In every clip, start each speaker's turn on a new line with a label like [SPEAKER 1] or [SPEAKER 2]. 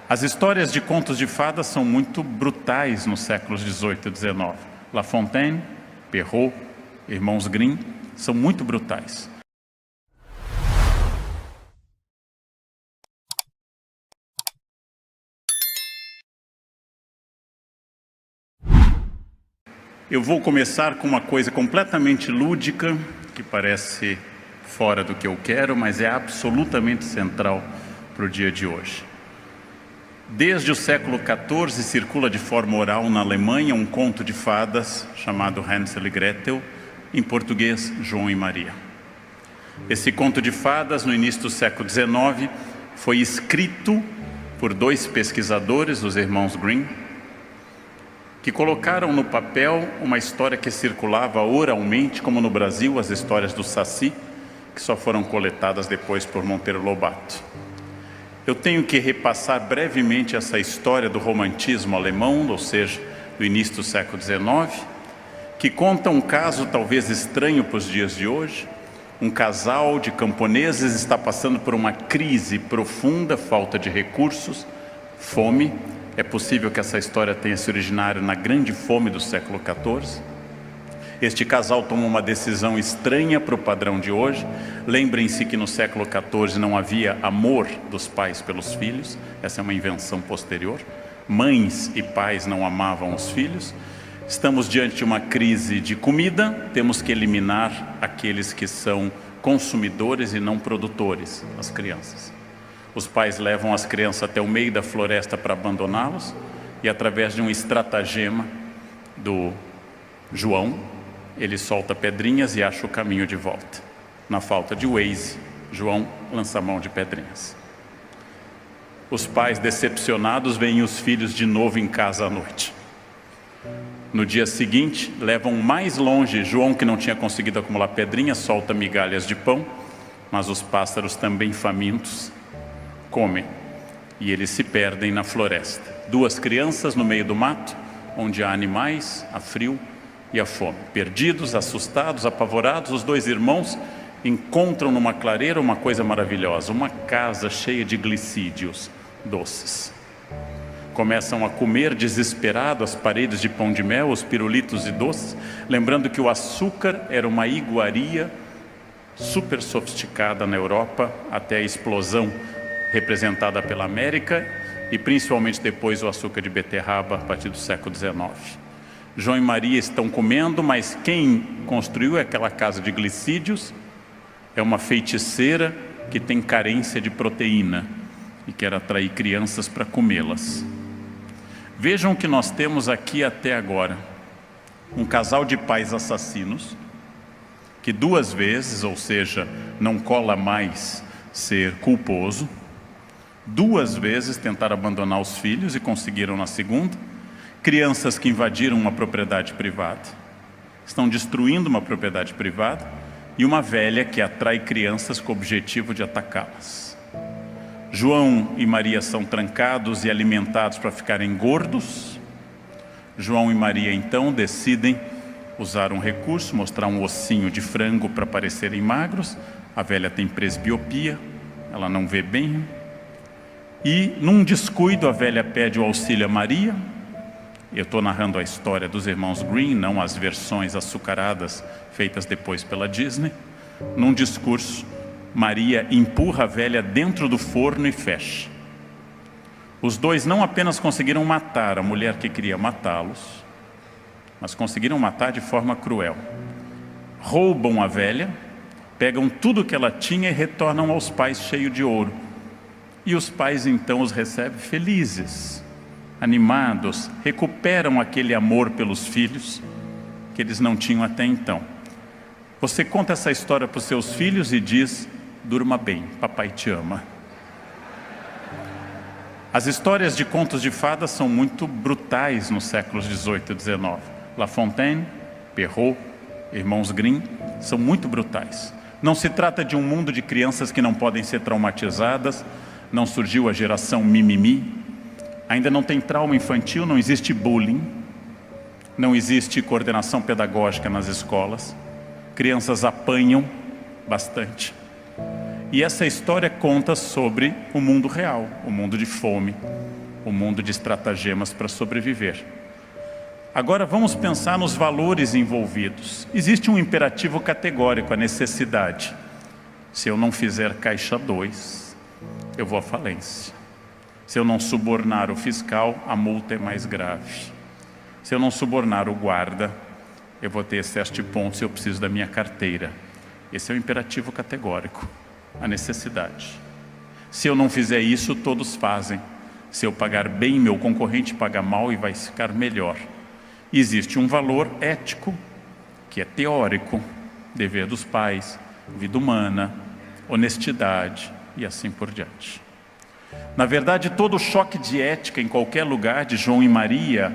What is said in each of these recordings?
[SPEAKER 1] As histórias de contos de fadas são muito brutais nos séculos XVIII e XIX. La Fontaine, Perrault, Irmãos Grimm, são muito brutais. Eu vou começar com uma coisa completamente lúdica, que parece fora do que eu quero, mas é absolutamente central para o dia de hoje. Desde o século XIV circula de forma oral na Alemanha um conto de fadas chamado Hansel e Gretel, em português João e Maria. Esse conto de fadas, no início do século XIX, foi escrito por dois pesquisadores, os irmãos Grimm, que colocaram no papel uma história que circulava oralmente, como no Brasil as histórias do Saci, que só foram coletadas depois por Monteiro Lobato. Eu tenho que repassar brevemente essa história do romantismo alemão, ou seja, do início do século XIX, que conta um caso talvez estranho para os dias de hoje. Um casal de camponeses está passando por uma crise profunda, falta de recursos, fome. É possível que essa história tenha se originado na grande fome do século XIV. Este casal toma uma decisão estranha para o padrão de hoje. Lembrem-se que no século XIV não havia amor dos pais pelos filhos. Essa é uma invenção posterior. Mães e pais não amavam os filhos. Estamos diante de uma crise de comida. Temos que eliminar aqueles que são consumidores e não produtores, as crianças. Os pais levam as crianças até o meio da floresta para abandoná-los. E através de um estratagema do João, ele solta pedrinhas e acha o caminho de volta. Na falta de Waze, João lança a mão de pedrinhas. Os pais, decepcionados, veem os filhos de novo em casa à noite. No dia seguinte, levam mais longe João, que não tinha conseguido acumular pedrinhas, solta migalhas de pão, mas os pássaros, também famintos, comem. E eles se perdem na floresta. Duas crianças no meio do mato, onde há animais, há frio e a fome. Perdidos, assustados, apavorados, os dois irmãos encontram numa clareira uma coisa maravilhosa, uma casa cheia de glicídios doces. Começam a comer desesperado as paredes de pão de mel, os pirulitos e doces, lembrando que o açúcar era uma iguaria super sofisticada na Europa, até a explosão representada pela América e principalmente depois o açúcar de beterraba a partir do século XIX. João e Maria estão comendo, mas quem construiu aquela casa de glicídios é uma feiticeira que tem carência de proteína e quer atrair crianças para comê-las. Vejam o que nós temos aqui até agora. Um casal de pais assassinos que duas vezes, ou seja, não cola mais ser culposo, duas vezes tentaram abandonar os filhos e conseguiram na segunda. Crianças que invadiram uma propriedade privada, estão destruindo uma propriedade privada, e uma velha que atrai crianças com o objetivo de atacá-las. João e Maria são trancados e alimentados para ficarem gordos. João e Maria então decidem usar um recurso, mostrar um ossinho de frango para parecerem magros. A velha tem presbiopia, ela não vê bem. E num descuido a velha pede o auxílio a Maria. Eu estou narrando a história dos irmãos Grimm, não as versões açucaradas feitas depois pela Disney. Num discurso, Maria empurra a velha dentro do forno e fecha. Os dois não apenas conseguiram matar a mulher que queria matá-los, mas conseguiram matar de forma cruel. Roubam a velha, pegam tudo que ela tinha e retornam aos pais cheio de ouro. E os pais então os recebem felizes, animados, recuperam aquele amor pelos filhos que eles não tinham até então. Você conta essa história para os seus filhos e diz: durma bem, papai te ama. As histórias de contos de fadas são muito brutais nos séculos XVIII e XIX. La Fontaine, Perrault, Irmãos Grimm, são muito brutais. Não se trata de um mundo de crianças que não podem ser traumatizadas, não surgiu a geração mimimi, ainda não tem trauma infantil, não existe bullying, não existe coordenação pedagógica nas escolas, crianças apanham bastante. E essa história conta sobre o mundo real, o mundo de fome, o mundo de estratagemas para sobreviver. Agora vamos pensar nos valores envolvidos. Existe um imperativo categórico, a necessidade. Se eu não fizer caixa 2, eu vou à falência. Se eu não subornar o fiscal, a multa é mais grave. Se eu não subornar o guarda, eu vou ter excesso de pontos e eu preciso da minha carteira. Esse é o imperativo categórico, a necessidade. Se eu não fizer isso, todos fazem. Se eu pagar bem, meu concorrente paga mal e vai ficar melhor. Existe um valor ético, que é teórico, dever dos pais, vida humana, honestidade e assim por diante. Na verdade, todo o choque de ética em qualquer lugar, de João e Maria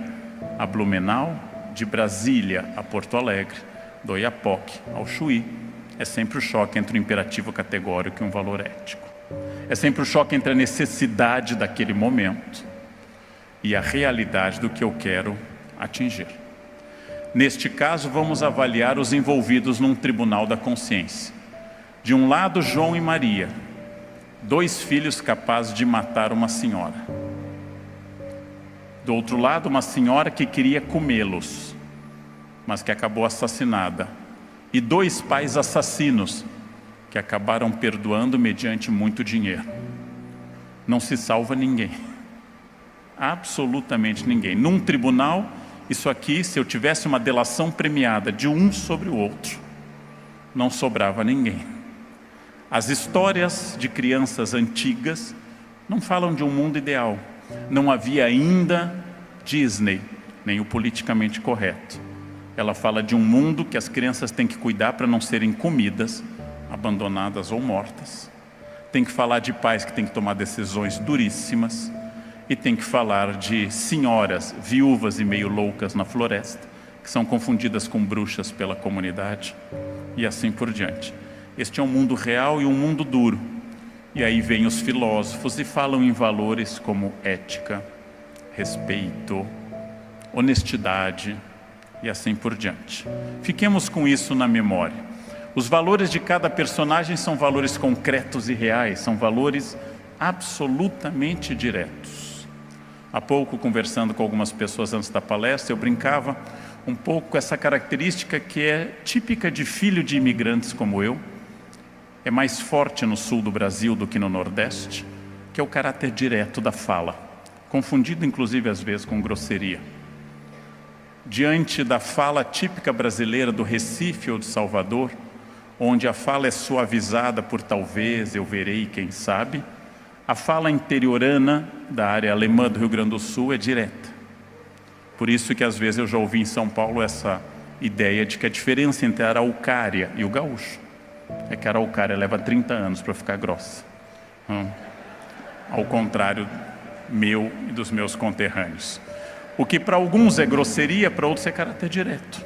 [SPEAKER 1] a Blumenau, de Brasília a Porto Alegre, do Oiapoque ao Chuí, é sempre o choque entre o imperativo categórico e um valor ético. É sempre o choque entre a necessidade daquele momento e a realidade do que eu quero atingir. Neste caso, vamos avaliar os envolvidos num tribunal da consciência. De um lado, João e Maria, 2 filhos capazes de matar uma senhora. Do outro lado, uma senhora que queria comê-los, mas que acabou assassinada. E 2 pais assassinos, que acabaram perdoando mediante muito dinheiro. Não se salva ninguém. Absolutamente ninguém. Num tribunal, isso aqui, se eu tivesse uma delação premiada de um sobre o outro, não sobrava ninguém. As histórias de crianças antigas não falam de um mundo ideal. Não havia ainda Disney, nem o politicamente correto. Ela fala de um mundo que as crianças têm que cuidar para não serem comidas, abandonadas ou mortas. Tem que falar de pais que têm que tomar decisões duríssimas. E tem que falar de senhoras viúvas e meio loucas na floresta, que são confundidas com bruxas pela comunidade, e assim por diante. Este é um mundo real e um mundo duro. E aí vêm os filósofos e falam em valores como ética, respeito, honestidade e assim por diante. Fiquemos com isso na memória. Os valores de cada personagem são valores concretos e reais, são valores absolutamente diretos. Há pouco, conversando com algumas pessoas antes da palestra, eu brincava um pouco com essa característica que é típica de filho de imigrantes como eu, é mais forte no sul do Brasil do que no Nordeste, que é o caráter direto da fala, confundido inclusive às vezes com grosseria. Diante da fala típica brasileira do Recife ou de Salvador, onde a fala é suavizada por talvez, eu verei, quem sabe, a fala interiorana da área alemã do Rio Grande do Sul é direta. Por isso que às vezes eu já ouvi em São Paulo essa ideia de que a diferença entre a araucária e o gaúcho é que a araucária leva 30 anos para ficar grossa. Ao contrário meu e dos meus conterrâneos. O que para alguns é grosseria, para outros é caráter direto.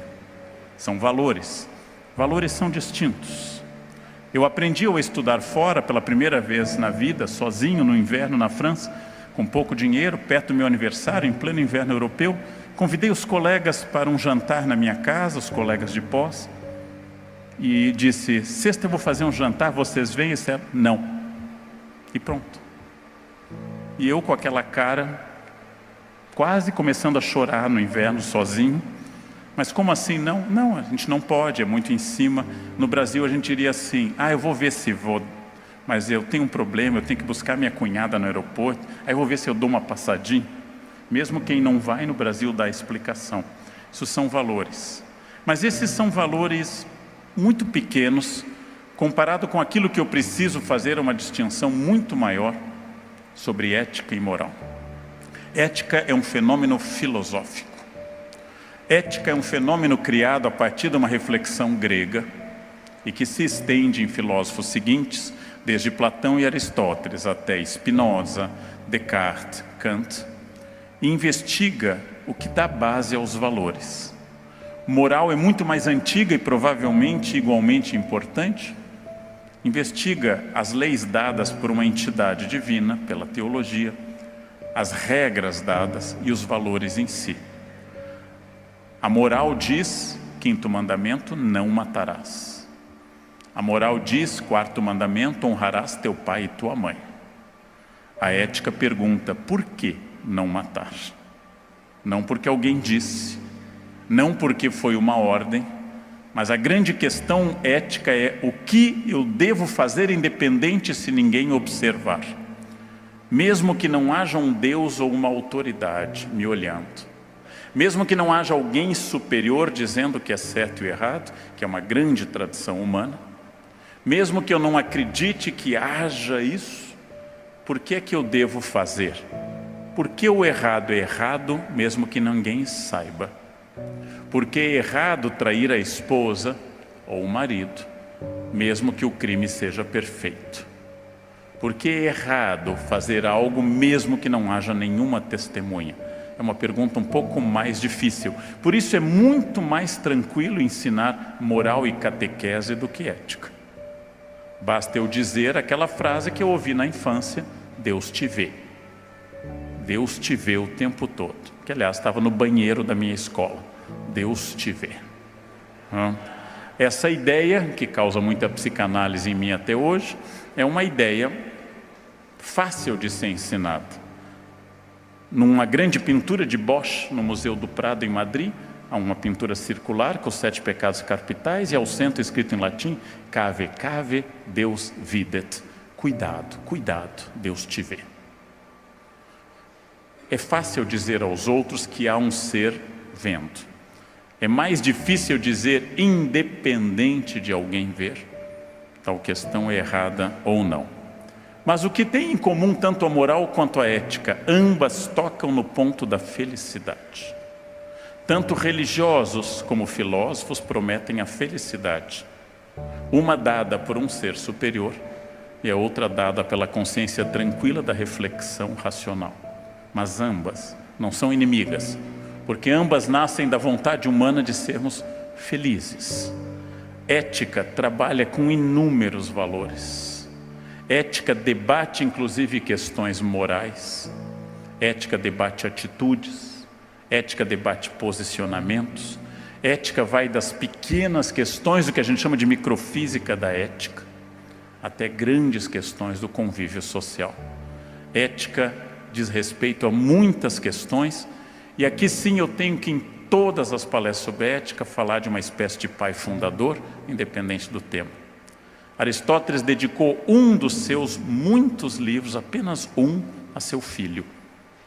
[SPEAKER 1] São valores. Valores são distintos. Eu aprendi a estudar fora pela primeira vez na vida, sozinho no inverno na França, com pouco dinheiro, perto do meu aniversário, em pleno inverno europeu. Convidei os colegas para um jantar na minha casa, os colegas de pós, e disse, sexta eu vou fazer um jantar, vocês vêm? E disseram, não. E pronto. E eu com aquela cara, quase começando a chorar no inverno, sozinho. Mas como assim? Não, não, a gente não pode, é muito em cima. No Brasil a gente diria assim, eu vou ver se vou, mas eu tenho um problema, eu tenho que buscar minha cunhada no aeroporto, aí eu vou ver se eu dou uma passadinha. Mesmo quem não vai no Brasil dá explicação. Isso são valores. Mas esses são valores muito pequenos, comparado com aquilo que eu preciso fazer uma distinção muito maior sobre ética e moral. Ética é um fenômeno filosófico. Ética é um fenômeno criado a partir de uma reflexão grega e que se estende em filósofos seguintes, desde Platão e Aristóteles até Spinoza, Descartes, Kant, e investiga o que dá base aos valores. Moral é muito mais antiga e provavelmente igualmente importante. Investiga as leis dadas por uma entidade divina, pela teologia, as regras dadas e os valores em si. A moral diz, quinto mandamento, não matarás. A moral diz, quarto mandamento, honrarás teu pai e tua mãe. A ética pergunta, por que não matar? Não porque alguém disse, não porque foi uma ordem, mas a grande questão ética é o que eu devo fazer independente se ninguém observar. Mesmo que não haja um Deus ou uma autoridade me olhando. Mesmo que não haja alguém superior dizendo que é certo e errado, que é uma grande tradição humana. Mesmo que eu não acredite que haja isso, por que é que eu devo fazer? Porque o errado é errado, mesmo que ninguém saiba. Porque é errado trair a esposa ou o marido, mesmo que o crime seja perfeito. Porque é errado fazer algo mesmo que não haja nenhuma testemunha. É uma pergunta um pouco mais difícil. Por isso é muito mais tranquilo ensinar moral e catequese do que ética. Basta eu dizer aquela frase que eu ouvi na infância, Deus te vê. Deus te vê o tempo todo. Que aliás estava no banheiro da minha escola. Deus te vê. Essa ideia, que causa muita psicanálise em mim até hoje, é uma ideia fácil de ser ensinada. Numa grande pintura de Bosch, no Museu do Prado em Madrid, há uma pintura circular com os 7 pecados capitais e ao centro escrito em latim, cave, cave, Deus videt. Cuidado, cuidado, Deus te vê. É fácil dizer aos outros que há um ser vendo. É mais difícil dizer independente de alguém ver. Tal questão é errada ou não. Mas o que tem em comum tanto a moral quanto a ética? Ambas tocam no ponto da felicidade. Tanto religiosos como filósofos prometem a felicidade. Uma dada por um ser superior e a outra dada pela consciência tranquila da reflexão racional. Mas ambas não são inimigas, porque ambas nascem da vontade humana de sermos felizes. Ética trabalha com inúmeros valores. Ética debate inclusive questões morais. Ética debate atitudes. Ética debate posicionamentos. Ética vai das pequenas questões, do que a gente chama de microfísica da ética, até grandes questões do convívio social. Ética diz respeito a muitas questões, e aqui sim eu tenho que, em todas as palestras sobre ética, falar de uma espécie de pai fundador, independente do tema. Aristóteles dedicou um dos seus muitos livros, apenas um, a seu filho,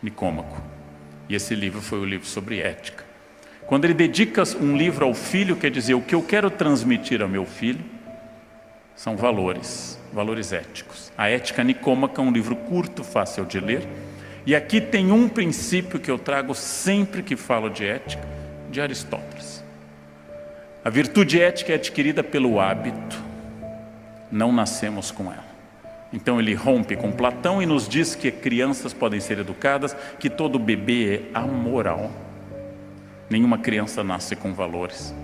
[SPEAKER 1] Nicômaco. E esse livro foi o livro sobre ética. Quando ele dedica um livro ao filho, quer dizer, o que eu quero transmitir ao meu filho são valores, valores éticos. A Ética Nicômaca é um livro curto, fácil de ler. E aqui tem um princípio que eu trago sempre que falo de ética, de Aristóteles. A virtude ética é adquirida pelo hábito, não nascemos com ela. Então ele rompe com Platão e nos diz que crianças podem ser educadas, que todo bebê é amoral. Nenhuma criança nasce com valores.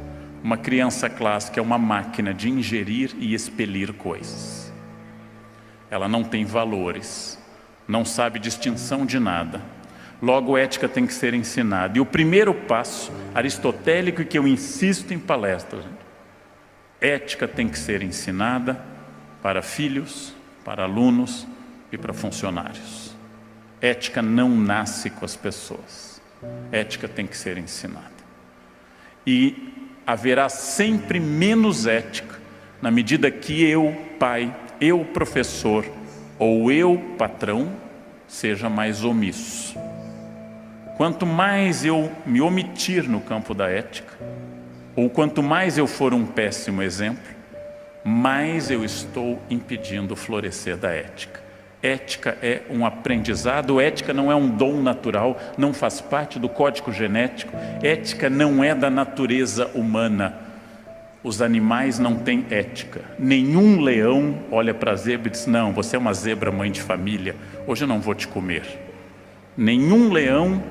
[SPEAKER 1] Uma criança clássica é uma máquina de ingerir e expelir coisas. Ela não tem valores, não sabe distinção de nada. Logo, ética tem que ser ensinada. E o primeiro passo aristotélico, e que eu insisto em palestras, ética tem que ser ensinada para filhos, para alunos e para funcionários. Ética não nasce com as pessoas. Ética tem que ser ensinada. E haverá sempre menos ética na medida que eu, pai, eu, professor, ou eu, patrão, seja mais omisso. Quanto mais eu me omitir no campo da ética, ou quanto mais eu for um péssimo exemplo, mais eu estou impedindo o florescer da ética. Ética é um aprendizado, ética não é um dom natural, não faz parte do código genético, ética não é da natureza humana. Os animais não têm ética. Nenhum leão olha para a zebra e diz, não, você é uma zebra mãe de família, hoje eu não vou te comer. Nenhum leão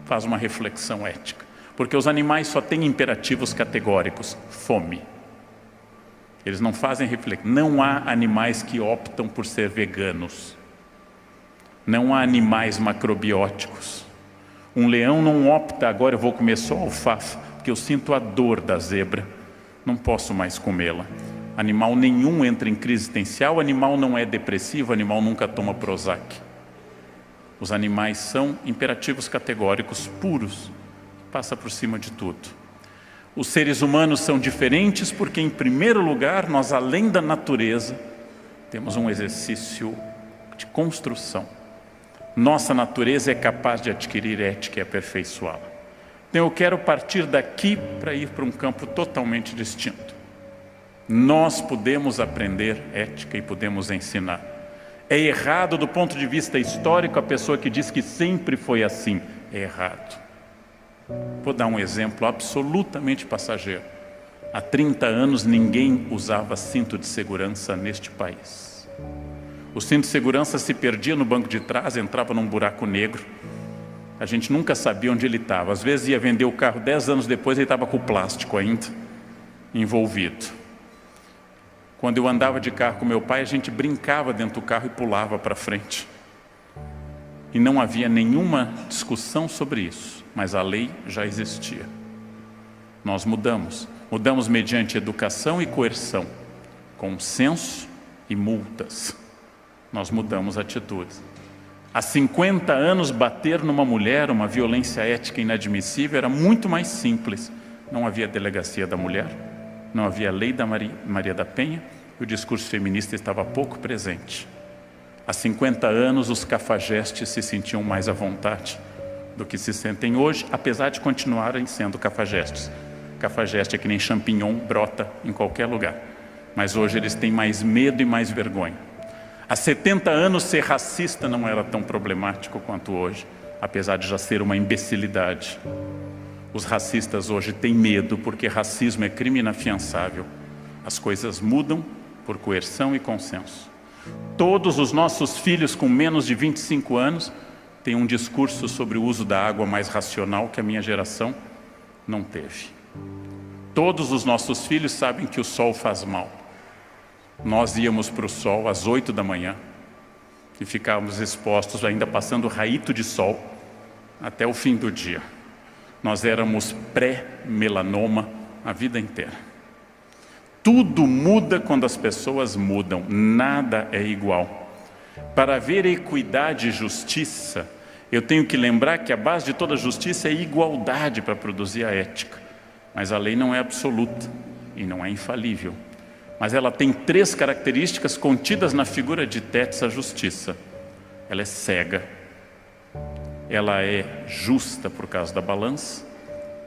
[SPEAKER 1] faz uma reflexão ética, porque os animais só têm imperativos categóricos, fome. Eles não fazem reflexão. Não há animais que optam por ser veganos. Não há animais macrobióticos. Um leão não opta, agora eu vou comer só alfafa, porque eu sinto a dor da zebra, não posso mais comê-la. Animal nenhum entra em crise existencial, animal não é depressivo, animal nunca toma Prozac. Os animais são imperativos categóricos puros, passa por cima de tudo. Os seres humanos são diferentes porque, em primeiro lugar, nós, além da natureza, temos um exercício de construção. Nossa natureza é capaz de adquirir ética e aperfeiçoá-la. Então eu quero partir daqui para ir para um campo totalmente distinto. Nós podemos aprender ética e podemos ensinar. É errado do ponto de vista histórico a pessoa que diz que sempre foi assim. É errado. Vou dar um exemplo absolutamente passageiro. Há 30 anos ninguém usava cinto de segurança neste país. O cinto de segurança se perdia no banco de trás, entrava num buraco negro. A gente nunca sabia onde ele estava. Às vezes ia vender o carro 10 anos depois, ele estava com o plástico ainda envolvido. Quando eu andava de carro com meu pai, a gente brincava dentro do carro e pulava para frente. E não havia nenhuma discussão sobre isso, mas a lei já existia. Nós mudamos. Mudamos mediante educação e coerção, consenso e multas. Nós mudamos atitudes. Há 50 anos, bater numa mulher, uma violência ética inadmissível, era muito mais simples. Não havia delegacia da mulher, não havia lei da Maria da Penha, e o discurso feminista estava pouco presente. Há 50 anos, os cafajestes se sentiam mais à vontade do que se sentem hoje, apesar de continuarem sendo cafajestes. Cafajeste é que nem champignon, brota em qualquer lugar. Mas hoje eles têm mais medo e mais vergonha. Há 70 anos, ser racista não era tão problemático quanto hoje, apesar de já ser uma imbecilidade. Os racistas hoje têm medo porque racismo é crime inafiançável. As coisas mudam por coerção e consenso. Todos os nossos filhos com menos de 25 anos têm um discurso sobre o uso da água mais racional que a minha geração não teve. Todos os nossos filhos sabem que o sol faz mal. Nós íamos para o sol às 8 da manhã e ficávamos expostos, ainda passando raíto de sol, até o fim do dia. Nós éramos pré-melanoma a vida inteira. Tudo muda quando as pessoas mudam, nada é igual. Para haver equidade e justiça, eu tenho que lembrar que a base de toda justiça é igualdade para produzir a ética. Mas a lei não é absoluta e não é infalível. Mas ela tem 3 características contidas na figura de Tétis, a justiça. Ela é cega, ela é justa por causa da balança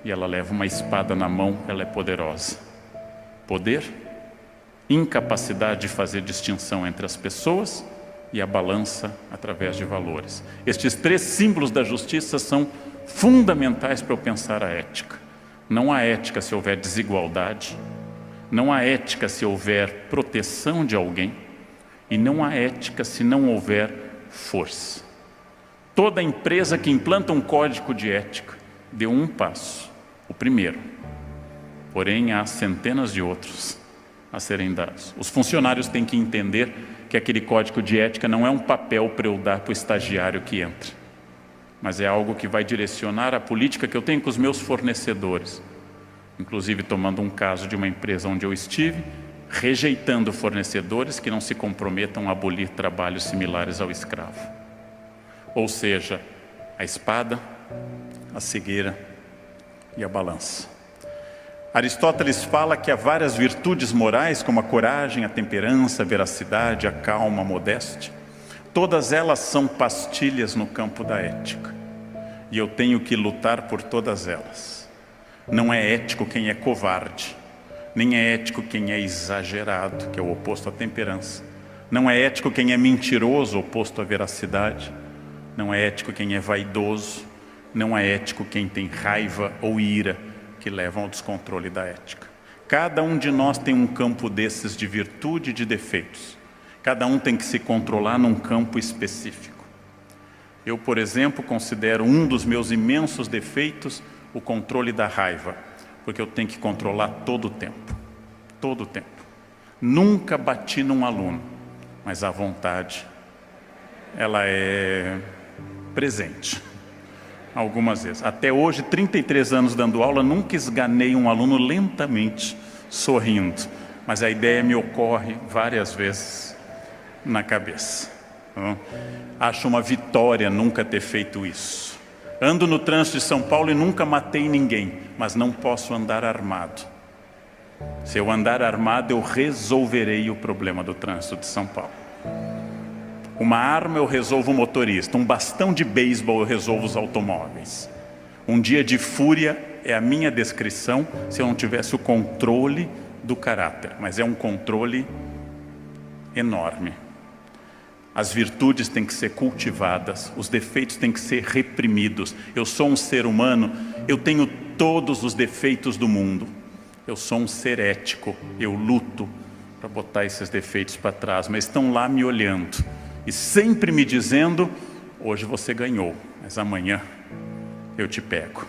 [SPEAKER 1] e ela leva uma espada na mão, ela é poderosa. Poder, incapacidade de fazer distinção entre as pessoas e a balança através de valores. Estes 3 símbolos da justiça são fundamentais para eu pensar a ética. Não há ética se houver desigualdade, não há ética se houver proteção de alguém e não há ética se não houver força. Toda empresa que implanta um código de ética deu um passo, o primeiro, porém há centenas de outros a serem dados. Os funcionários têm que entender que aquele código de ética não é um papel para eu dar para o estagiário que entra, mas é algo que vai direcionar a política que eu tenho com os meus fornecedores. Inclusive tomando um caso de uma empresa onde eu estive, rejeitando fornecedores que não se comprometam a abolir trabalhos similares ao escravo. Ou seja, a espada, a cegueira e a balança. Aristóteles fala que há várias virtudes morais, como a coragem, a temperança, a veracidade, a calma, a modéstia. Todas elas são pastilhas no campo da ética. E eu tenho que lutar por todas elas. Não é ético quem é covarde, nem é ético quem é exagerado, que é o oposto à temperança. Não é ético quem é mentiroso, oposto à veracidade. Não é ético quem é vaidoso. Não é ético quem tem raiva ou ira, que levam ao descontrole da ética. Cada um de nós tem um campo desses de virtude e de defeitos. Cada um tem que se controlar num campo específico. Eu, por exemplo, considero um dos meus imensos defeitos o controle da raiva, porque eu tenho que controlar todo o tempo. Todo o tempo. Nunca bati num aluno, mas a vontade, ela é presente. Algumas vezes. Até hoje, 33 anos dando aula, nunca esganei um aluno lentamente, sorrindo. mas a ideia me ocorre várias vezes na cabeça. Acho uma vitória nunca ter feito isso. Ando no trânsito de São Paulo e nunca matei ninguém, mas não posso andar armado. Se eu andar armado, eu resolverei o problema do trânsito de São Paulo. Uma arma eu resolvo o motorista, um bastão de beisebol eu resolvo os automóveis. Um dia de fúria é a minha descrição se eu não tivesse o controle do caráter, mas é um controle enorme. As virtudes têm que ser cultivadas, os defeitos têm que ser reprimidos. Eu sou um ser humano, eu tenho todos os defeitos do mundo. Eu sou um ser ético, eu luto para botar esses defeitos para trás, mas estão lá me olhando e sempre me dizendo: hoje você ganhou, mas amanhã eu te pego.